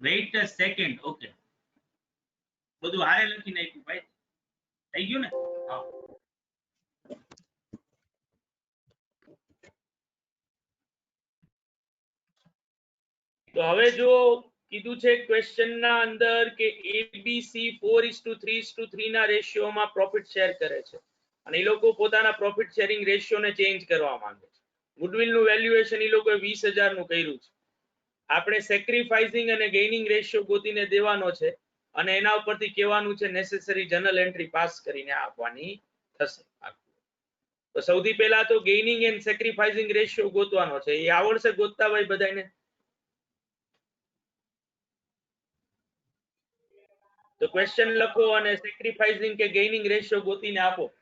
વેઇટ અ સેકન્ડ. ઓકે બધું હારે લખી નાખ્યું ભાઈ. થઈ ગયું ને? હા. તો હવે જો કીધું છે ક્વેશ્ચન ના અંદર કે એબીસી 4:3:3 ના રેશિયોમાં પ્રોફિટ શેર કરે છે અને એ લોકો પોતાના પ્રોફિટ શેરિંગ રેશિયોને ચેન્જ કરવા માંગે છે. ગુડવિલ નું વેલ્યુએશન એ લોકોએ 20,000 નું કર્યું છે. આપણે સેક્રિફાઇસિંગ અને ગેઇનિંગ રેશિયો ગોતીને દેવાનો છે અને એના ઉપરથી કહેવાનું છે નેસેસરી જર્નલ એન્ટ્રી પાસ કરીને આપવાની થશે. તો સૌથી પહેલા તો ગેઇનિંગ એન્ડ સેક્રિફાઇસિંગ રેશિયો ગોતવાનો છે. એ આવડશે ગોતતા ભાઈ બધાને? તો ક્વેશ્ચન લખો અને સેક્રિફાઇસિંગ કે ગેઇનિંગ રેશિયો ગોતીને આપો.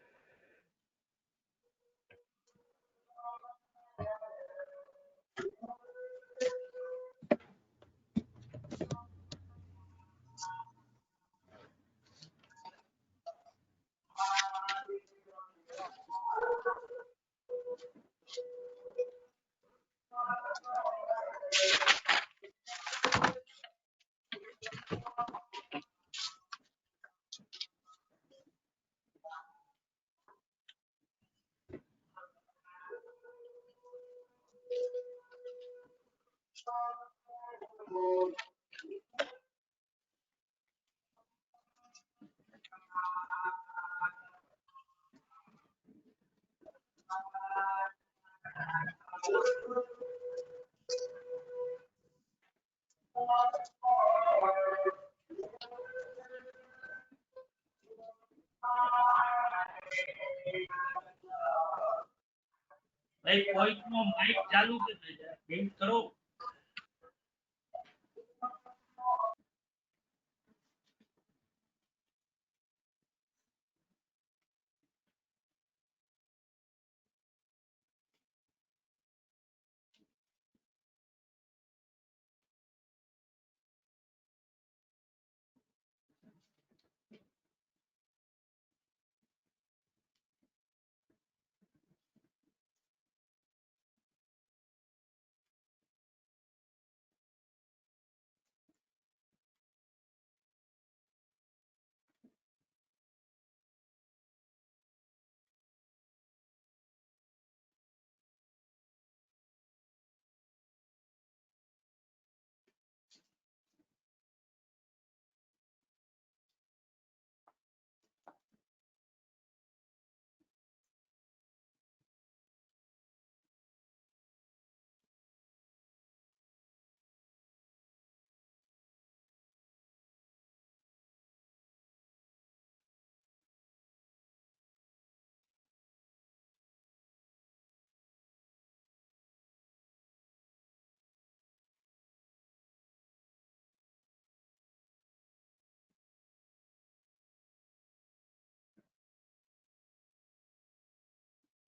ભાઈ કોઈકનો માઇક ચાલુ છે બેન કરો.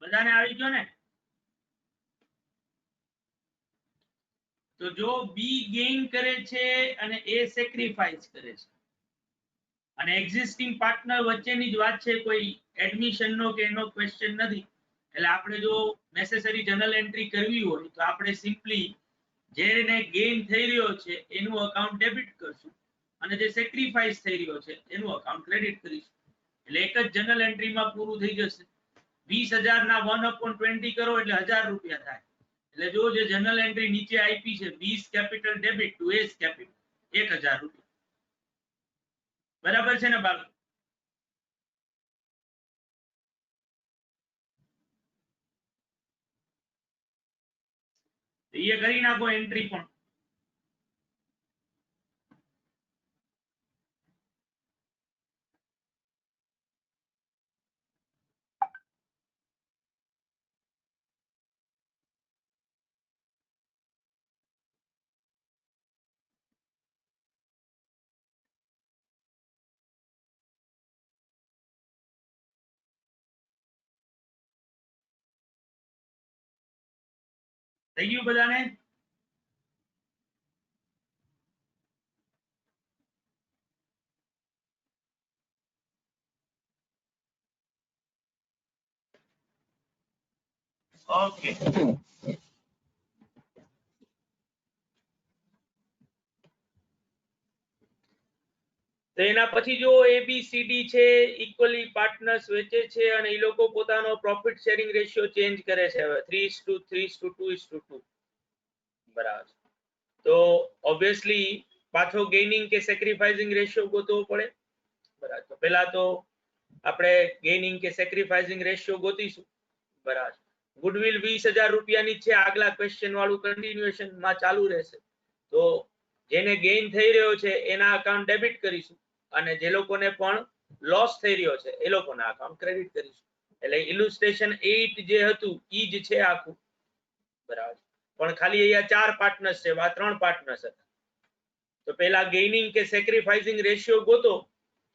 બધાને આવી ગયો ને? તો જો બી ગેઇન કરે છે અને એ સેક્રિફાઈસ કરે છે અને એક્ઝિસ્ટિંગ પાર્ટનર વચ્ચેની જ વાત છે, કોઈ એડમિશન નો કે એનો ક્વેશ્ચન નથી. એટલે આપણે જો નેસેસરી જર્નલ એન્ટ્રી કરવી હોય તો આપણે સિમ્પલી જેને ગેઇન થઈ રહ્યો છે એનું અકાઉન્ટ ડેબિટ કરશું અને જે સેક્રિફાઈસ થઈ રહ્યો છે એનું અકાઉન્ટ ક્રેડિટ કરીશું. એટલે એક જ જર્નલ એન્ટ્રીમાં પૂરું થઈ જશે. 20,000 ના 1/20 કરો એટલે 1,000 રૂપિયા થાય. એટલે જો જે જર્નલ એન્ટ્રી નીચે આપી છે 20 capital debit to S capital 1,000 રૂપિયા. બરાબર છે ને બાળકો? એ કરી નાખો એન્ટ્રી પણ. થઈ ગયું બધાને? ઓકે. તો એના પછી જો એબીસીડી છે ઇક્વલી પાર્ટનર્સ વેચે છે અને એ લોકો પોતાનો પ્રોફિટ શેરિંગ રેશિયો ચેન્જ કરે છે હવે 3:3:2:2. બરાબર. તો ઓબ્વિયસલી પાછો ગેઇનિંગ કે સેક્રિફાઇસિંગ રેશિયો ગોતવો પડે. બરાબર. તો પહેલા તો આપણે ગેઇનિંગ કે સેક્રિફાઇસિંગ રેશિયો ગોતીશું. બરાબર. ગુડવિલ 20,000 રૂપિયાની છે, આગલા ક્વેશ્ચન વાળું કન્ટિન્યુએશન માં ચાલુ રહેશે. તો જેને ગેઇન થઈ રહ્યો છે એના અકાઉન્ટ ડેબિટ કરીશું અને જે લોકોને પણ લોસ થઈ રહ્યો છે એ લોકોના અકાઉન્ટ ક્રેડિટ કરીશું. એટલે ઇલુસ્ટ્રેશન 8 જે હતું ઈ જ છે આખું. બરાબર. પણ ખાલી અહીંયા 4 પાર્ટનર્સ છે, આ 3 પાર્ટનર્સ હતા. તો પહેલા ગેઇનિંગ કે સેક્રિફાઇસિંગ રેશિયો ગોતો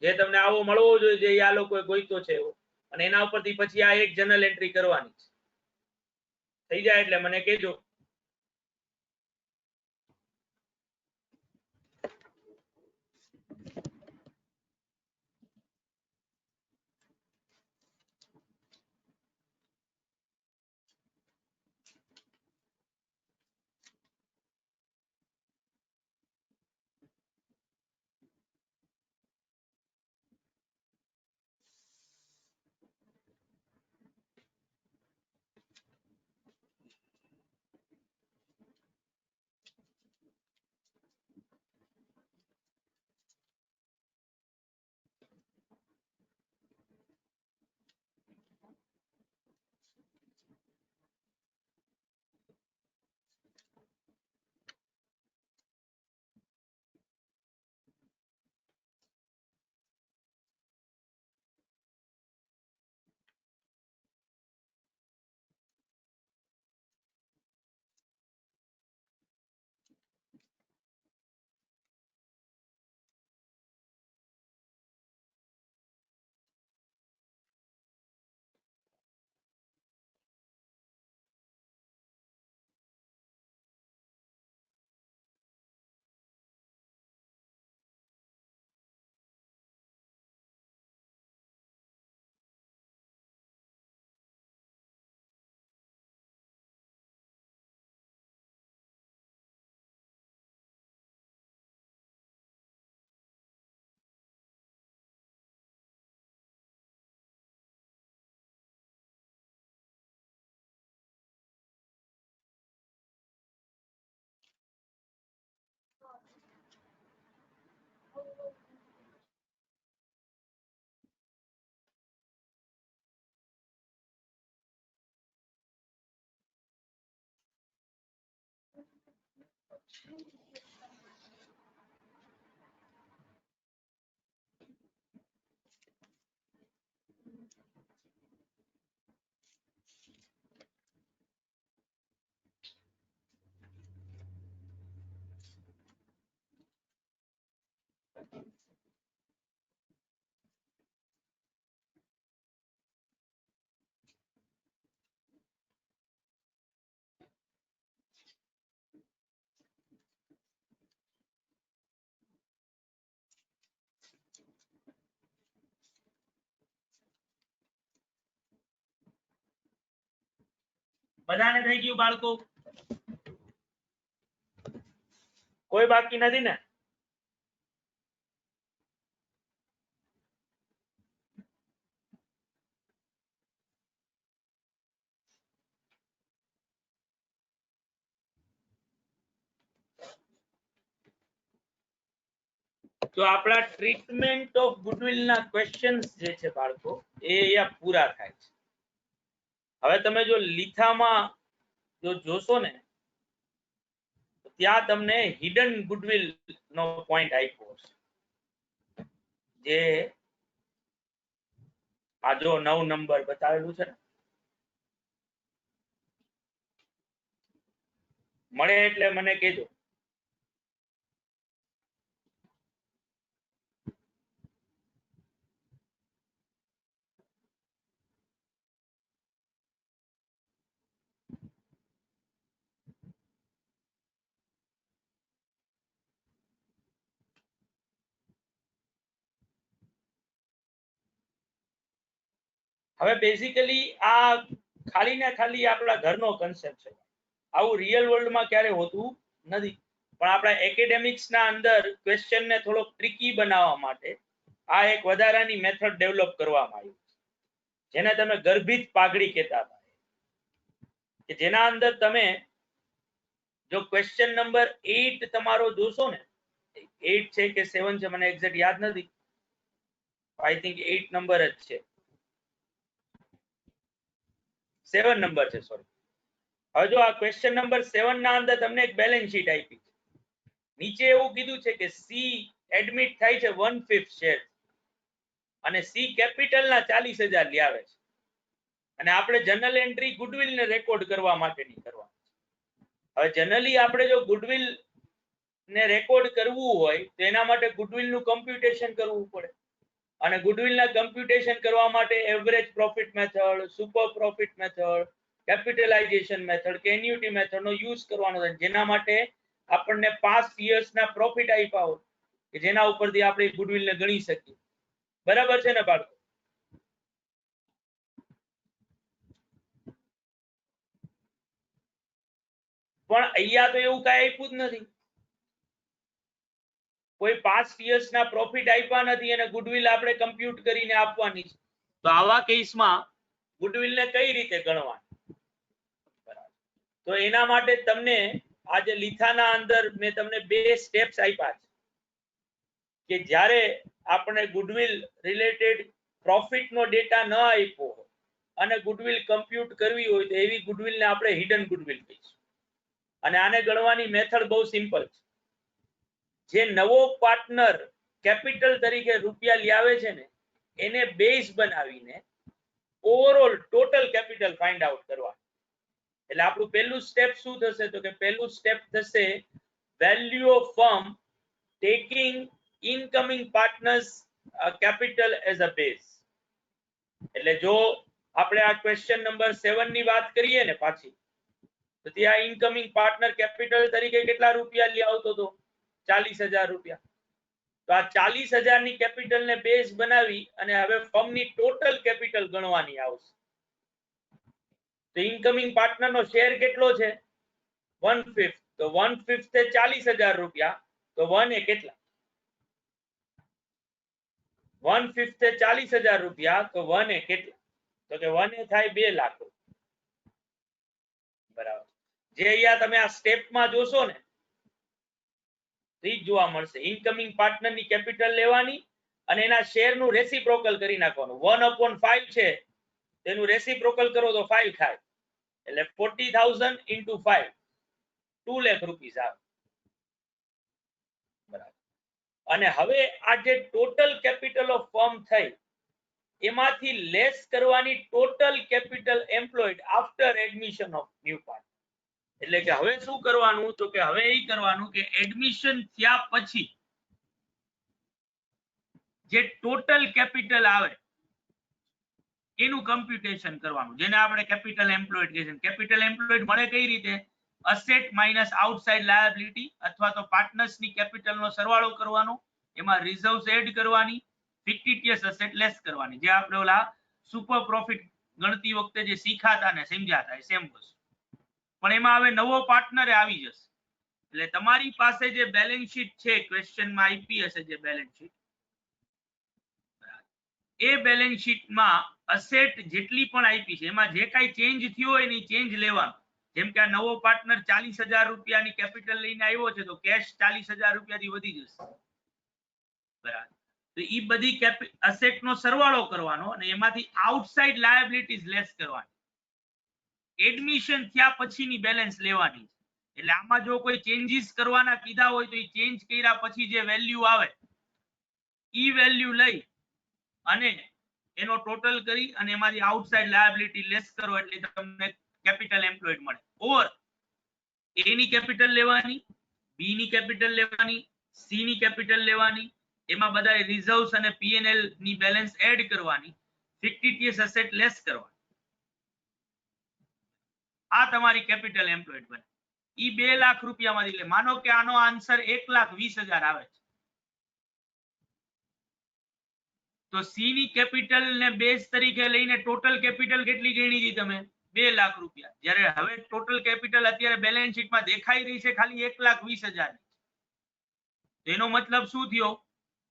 જે તમને આવો મળવો જોઈએ જે આ લોકોએ ગોઈતો છે એવો, અને એના ઉપરથી પછી આ એક જર્નલ એન્ટ્રી કરવાની છે. થઈ જાય એટલે મને કહેજો. બધાને થઈ ગયું બાળકો? કોઈ બાકી નથી ને? તો આપણા ટ્રીટમેન્ટ ઓફ ગુડવિલ ના ક્વેશ્ચન્સ જે છે બાળકો એ અહીંયા પૂરા થાય છે. હવે તમે જો લીથામાં જો જોશો ને તો ત્યાં તમને હિડન ગુડવિલ નો પોઈન્ટ આપ્યો છે, જે આ જો 9 નંબર બતાવેલું છે ને, મળે એટલે મને કહેજો. હવે બેઝિકલી આ ખાલી ને ખાલી આપણા ઘરનો કન્સેપ્ટ છે. આવું રિયલ વર્લ્ડમાં ક્યારે હોતું નથી, પણ આપણા એકેડેમિક્સ ના અંદર ક્વેશ્ચન ને થોડોક ટ્રિકી બનાવવા માટે આ એક વધારાની મેથડ ડેવલપ કરવામાં આવી છે, જેને તમે ગર્ભિત પાઘડી કહેતા હતા, કે જેના અંદર તમે જો ક્વેશ્ચન નંબર 8 તમારો જોશો ને, 8 છે કે 7 છે મને એક્ઝેક્ટ યાદ નથી, આઈ થિંક 8 નંબર જ છે, 7 નંબર છે સોરી. હવે જો આ ક્વેશ્ચન નંબર 7 ના અંદર તમને એક બેલેન્સ શીટ આપી છે, નીચે એવું કીધું છે કે સી એડમિટ થાય છે 1/5 શેર અને સી કેપિટલ ના 40,000 લાવે છે, અને આપણે જનરલ એન્ટ્રી ગુડવિલ ને રેકોર્ડ કરવા માટેની કરવાની. હવે જનરલી આપણે જો ગુડવિલ ને રેકોર્ડ કરવું હોય તો એના માટે ગુડવિલ નું કમ્પ્યુટેશન કરવું પડે, અને ગુડવિલ ના કમ્પ્યુટેશન કરવા માટે average profit method, super profit method, capitalisation method કે એન્યુટી મેથડ નો યુઝ કરવાનો છે, જેના માટે આપણને 5 યર્સ ના પ્રોફિટ આપ્યા હોય કે જેના ઉપરથી આપણે ગુડવિલ ને ગણી શકીએ. બરાબર છે ને બાળકો? પણ અહીંયા તો એવું કઈ આપ્યું જ નથી, કોઈ 5 યર્સ ના પ્રોફિટ આપ્યા નથી અને ગુડવિલ આપણે કમ્પ્યુટ કરીને આપવાની છે. તો આવા કેસમાં ગુડવિલ ને કઈ રીતે ગણવાની? તો એના માટે તમને આજે લીથાના અંદર મેં તમને 2 સ્ટેપ્સ આપ્યા છે, કે જ્યારે આપણે ગુડવિલ રિલેટેડ પ્રોફિટ નો ડેટા ન આપ્યો હોય અને ગુડવિલ કમ્પ્યુટ કરવી હોય તો એવી ગુડવિલ ને આપણે હિડન ગુડવિલ કહીશું. અને આને ગણવાની મેથડ બહુ સિમ્પલ છે. જે નવો પાર્ટનર કેપિટલ તરીકે રૂપિયા લાવે છે ને, એને બેઝ બનાવીને overall total capital find out કરવા. એટલે આપણું પહેલું સ્ટેપ શું થશે? તો કે પહેલું સ્ટેપ થશે value of firm taking incoming partners capital as a base. એટલે જો આપણે આ ક્વેશ્ચન નંબર 7 ની વાત કરીએ ને પાછી, તો ત્યાં ઇનકમિંગ પાર્ટનર કેપિટલ તરીકે કેટલા રૂપિયા લઈ આવતો હતો? 40,000 રૂપિયા. તો આ 40,000 ની કેપિટલ ને બેઝ બનાવી અને હવે ફર્મની ટોટલ કેપિટલ ગણવાની આવશે. તો ઇનકમિંગ પાર્ટનર નો શેર કેટલો છે? 1/5. તો 1/5 તે 40,000 રૂપિયા, તો 1 એ કેટલા? 1/5 તે 40,000 રૂપિયા, તો 1 એ કેટલા? તો કે 1 એ થાય 2 લાખ. બરાબર. જે અહીંયા તમે આ સ્ટેપમાં જોશો ને, તો જોવા મળશે ઇનકમિંગ પાર્ટનર ની કેપિટલ લેવાની અને એના શેર નું રેસિપ્રોકલ કરી નાખવાનું. 1/5 છે તેનું રેસિપ્રોકલ કરો તો 5 થાય, એટલે 40,000 into 5, 2 લાખ રૂપિયા આવે. અને હવે આ જે ટોટલ કેપિટલ ઓફ ફર્મ થઈ એમાંથી લેસ કરવાની total capital employed after admission of new part. એટલે કે હવે શું કરવાનું તો કે હવે એ કરવાનું કે એડમિશન થયા પછી જે ટોટલ કેપિટલ આવે એનું કમ્પ્યુટેશન કરવાનું, જેને આપણે કેપિટલ એમ્પ્લોયડ કહીએ છીએ. કેપિટલ એમ્પ્લોયડ મળે કઈ રીતે? અસેટ માઇનસ આઉટસાઇડ લાયબિલિટી અથવા તો પાર્ટનર્સની કેપિટલનો સરવાળો કરવાનો, એમાં રિઝર્વ્સ એડ કરવાની, ફિક્ટિટિયસ એસેટ લેસ કરવાની, જે આપણે ઓલા સુપર પ્રોફિટ ગણતી વખતે જે શીખાતા ને સમજ્યા હતા સેમ વસ્તુ. પણ એમાં હવે નવો પાર્ટનર આવી જશે. એટલે તમારી પાસે જે બેલેન્સ શીટ છે, ક્વેશ્ચનમાં આપી હશે જે બેલેન્સ શીટ, એ બેલેન્સ શીટમાં અસેટ જેટલી પણ આપી છે એમાં જે કાંઈ ચેન્જ થયો હોય એની ચેન્જ લેવાનું. જેમ કે આ નવો પાર્ટનર 40,000 રૂપિયાની કેપિટલ લઈને આવ્યો છે તો કેશ 40,000 રૂપિયાથી વધી જશે. બરાબર. તો એ બધી અસેટ નો સરવાળો કરવાનો અને એમાંથી આઉટસાઇડ લાયબિલિટીઝ લેસ કરવાની. એડમિશન થયા પછીની બેલેન્સ લેવાની. એટલે આમાં જો કોઈ ચેન્જીસ કરવાના કીધા હોય તો એ ચેન્જ કર્યા પછી જે વેલ્યુ આવે ઈ વેલ્યુ લઈ અને એનો ટોટલ કરી અને એમાંથી આઉટસાઇડ લાયબિલિટી લેસ કરો એટલે તમને કેપિટલ એમ્પ્લોયડ મળે. ઓર એ ની કેપિટલ લેવાની, બી ની કેપિટલ લેવાની, સી ની કેપિટલ લેવાની, એમાં બધા રિઝર્વ્સ અને પીએનએલ ની બેલેન્સ એડ કરવાની, ફિક્ટિટિયસ એસેટ લેસ કરવાની. આ તમારી કેપિટલ એમ્પ્લોયડ બને. ઈ 2 લાખ રૂપિયામાંથી લે. માનો કે આનો આન્સર 1,20,000 આવે છે તો સી ની કેપિટલ ને બેઝ તરીકે લઈને ટોટલ કેપિટલ કેટલી ગણી હતી તમે? 2 લાખ રૂપિયા. જ્યારે હવે ટોટલ કેપિટલ અત્યારે બેલેન્સ શીટમાં દેખાઈ રહી છે ખાલી 1,20,000. એનો મતલબ શું થયો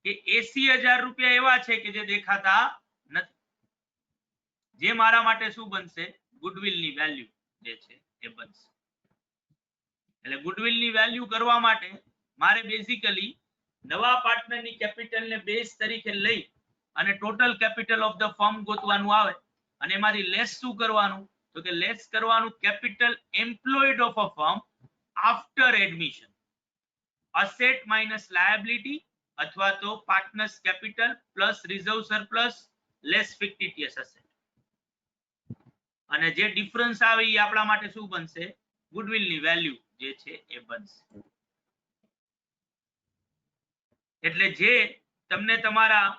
કે 80,000 રૂપિયા એવા છે કે જે દેખાતા નથી. જે મારા માટે શું બનશે? ગુડવિલ ની વેલ્યુ જે છે એ બનશે. એટલે ગુડવિલ ની વેલ્યુ કરવા માટે મારે બેઝિકલી નવા પાર્ટનરની કેપિટલ ને બેઝ તરીકે લઈ અને total capital of the firm ગોતવાનું આવે અને એમાંથી લેસ શું કરવાનું તો કે લેસ કરવાનું capital employed of a firm after admission. Asset minus liability અથવા તો partners capital plus reserve surplus less fictitious asset. અને જે ડિફરન્સ આવે એ આપણા માટે શું બનશે? ગુડવિલ ની વેલ્યુ જે છે એ બનશે. એટલે જે તમને તમારા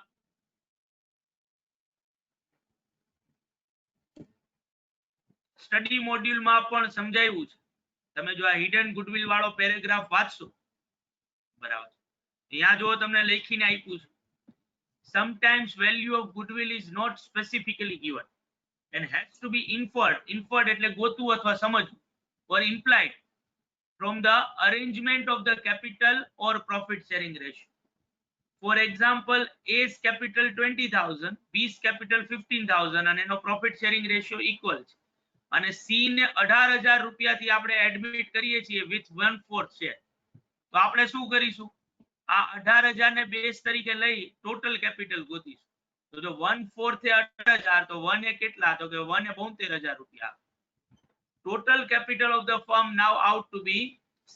સ્ટડી મોડ્યુલમાં પણ સમજાવ્યું છે. તમે જો આ હિડન ગુડવિલ વાળો પેરેગ્રાફ વાંચશો બરાબર, ત્યાં જો તમને લખીને આપ્યું છે sometimes value of goodwill is not specifically given and has to be inferred એટલે ગોતવું અથવા સમજવું, or implied from the arrangement of the capital or profit sharing ratio. For example, A's capital 20,000, B's capital 15,000 અને એનો profit sharing ratio equal છે અને C ને 18,000 રૂપિયાથી આપણે એડમિટ કરીએ છીએ with 1/4 શેર. તો આપણે શું કરીશું? આ 18,000 ને બેઝ તરીકે લઈ ટોટલ કેપિટલ ગોતીશું. તો જો 1/4 એ 18,000 તો 1 એ કેટલા? તો કે 1 એ 72,000 રૂપિયા. Total capital of the firm now out to be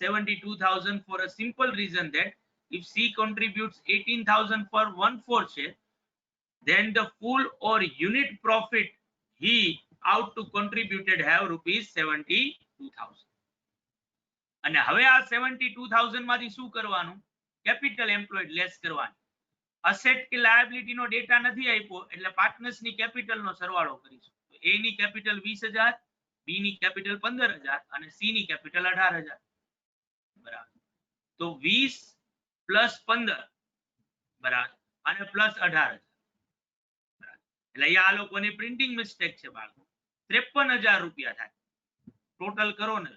72,000 for a simple reason that if C contributes 18,000 for 1/4 share, then the full or unit profit he out to contributed have rupees 72,000. અને હવે આ 72,000 માંથી શું કરવાનું? Capital employed less કરવાની. Asset કે liability નો data નથી આપ્યો એટલે પાર્ટનર્સ ની કેપિટલ નો સરવાળો કરીશું. એ ની કેપિટલ 20,000, બી ની કેપિટલ 15,000 અને સી ની કેપિટલ 18,000. બરાબર. તો 20 પ્લસ 15 બરાબર અને પ્લસ 18,000. એટલે આ લોકોની પ્રિન્ટિંગ મિસ્ટેક છે બાળકો. 53,000 રૂપિયા થાય. ટોટલ કરો ને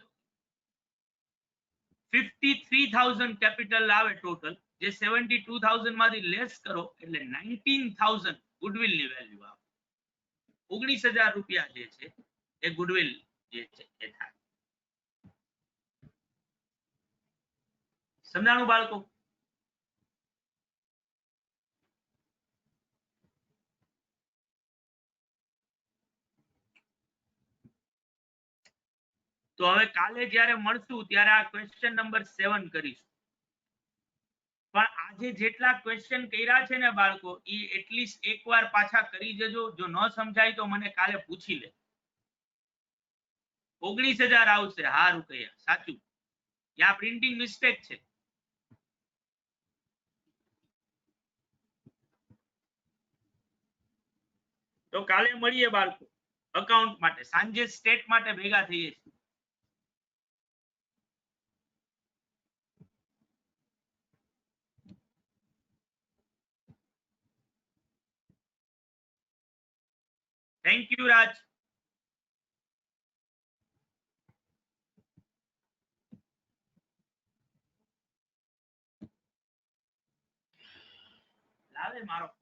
53,000 કેપિટલ આવે ટોટલ, જે 72,000 માંથી લેસ કરો એટલે 19,000 ગુડવિલ ની વેલ્યુ આવે. 19,000 રૂપિયા જે છે એ ગુડવિલ જે છે એ થાય. સમજાણું બાળકો? તો હવે કાલે જ્યારે મળશું ત્યારે આ ક્વેશ્ચન નંબર 7 કરીશું. પણ આજે જેટલા ક્વેશ્ચન કર્યા છે ને બાળકો એ એટલીસ્ટ એકવાર પાછા કરી જજો. જો ન સમજાય તો મને કાલે પૂછી લે. 19,000 આવશે. હા રૂકૈયા સાચું. ત્યાં પ્રિન્ટિંગ મિસ્ટેક છે. તો કાલે મળીએ બાળકો અકાઉન્ટ માટે. સાંજે સ્ટેટ માટે ભેગા થઈએ છીએ. થેન્ક યુ રાજ. લાવે મારો